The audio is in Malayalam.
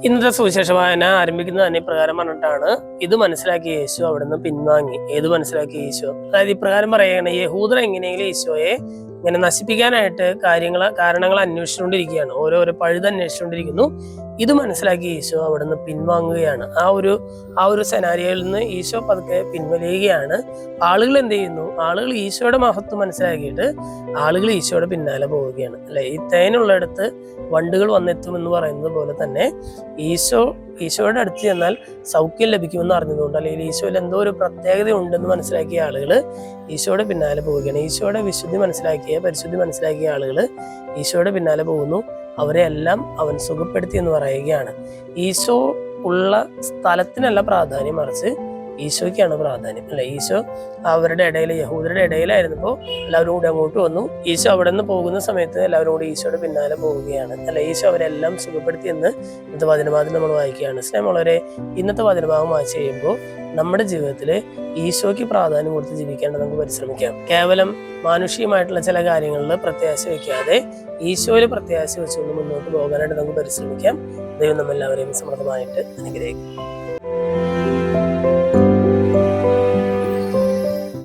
ഇന്നത്തെ സുവിശേഷ വായന ആരംഭിക്കുന്നത് തന്നെ ഇപ്രകാരം പറഞ്ഞിട്ടാണ്. ഇത് മനസ്സിലാക്കിയ യേശു അവിടുന്ന് പിൻവാങ്ങി. ഏത് മനസ്സിലാക്കിയ യേശു? അതായത് ഇപ്രകാരം പറയുകയാണ്, യഹൂദർ എങ്ങനെയെങ്കിലും ഈശോയെ ഇങ്ങനെ നശിപ്പിക്കാനായിട്ട് കാരണങ്ങൾ അന്വേഷിച്ചുകൊണ്ടിരിക്കുകയാണ്. ഓരോരോ പഴുത് അന്വേഷിച്ചുകൊണ്ടിരിക്കുന്നു. ഇത് മനസ്സിലാക്കി ഈശോ അവിടുന്ന് പിൻവാങ്ങുകയാണ്. ആ ഒരു സെനാരിയോയിൽ നിന്ന് ഈശോ പതുക്കെ പിൻവലിയുകയാണ്. ആളുകൾ എന്ത് ചെയ്യുന്നു? ആളുകൾ ഈശോയുടെ മഹത്വം മനസ്സിലാക്കിയിട്ട് ആളുകൾ ഈശോയുടെ പിന്നാലെ പോവുകയാണ്, അല്ലെ? ഈ തേനുള്ളിടത്ത് വണ്ടുകൾ വന്നെത്തും എന്ന് പറയുന്നത് പോലെ തന്നെ ഈശോയുടെ അടുത്ത് ചെന്നാൽ സൗഖ്യം ലഭിക്കുമെന്ന് അറിഞ്ഞതുകൊണ്ട്, അല്ലെങ്കിൽ ഈശോയിൽ എന്തോ ഒരു പ്രത്യേകത ഉണ്ടെന്ന് മനസ്സിലാക്കിയ ആളുകൾ ഈശോയുടെ പിന്നാലെ പോവുകയാണ്. ഈശോയുടെ പരിശുദ്ധി മനസ്സിലാക്കിയ ആളുകൾ ഈശോയുടെ പിന്നാലെ പോകുന്നു. അവരെ എല്ലാം അവൻ സുഖപ്പെടുത്തി എന്ന് പറയുകയാണ്. ഈശോ ഉള്ള സ്ഥലത്തിനല്ല പ്രാധാന്യം, മറിച്ച് ഈശോയ്ക്കാണ് പ്രാധാന്യം, അല്ലെ? ഈശോ അവരുടെ ഇടയിൽ, യഹൂദരുടെ ഇടയിലായിരുന്നപ്പോൾ എല്ലാവരും കൂടി അങ്ങോട്ട് വന്നു. ഈശോ അവിടെ നിന്ന് പോകുന്ന സമയത്ത് എല്ലാവരും കൂടി ഈശോയുടെ പിന്നാലെ പോവുകയാണ്, അല്ലെ? ഈശോ അവരെല്ലാം സുഖപ്പെടുത്തി എന്ന് ഇന്നത്തെ വചനഭാഗം നമ്മൾ വായിക്കുകയാണ്. സ്നേഹമുള്ളവരെ, ഇന്നത്തെ വചനഭാഗം വായിച്ചു കഴിയുമ്പോൾ നമ്മുടെ ജീവിതത്തിൽ ഈശോയ്ക്ക് പ്രാധാന്യം കൊടുത്ത് ജീവിക്കേണ്ടത് നമുക്ക് പരിശ്രമിക്കാം. കേവലം മാനുഷികമായിട്ടുള്ള ചില കാര്യങ്ങളിൽ പ്രത്യാശ വയ്ക്കാതെ ഈശോയിൽ പ്രത്യാശ വെച്ചുകൊണ്ട് മുന്നോട്ട് പോകാനായിട്ട് നമുക്ക് പരിശ്രമിക്കാം. ദൈവം നമ്മെല്ലാവരെയും സമൃദ്ധമായിട്ട് അനുഗ്രഹിക്കും.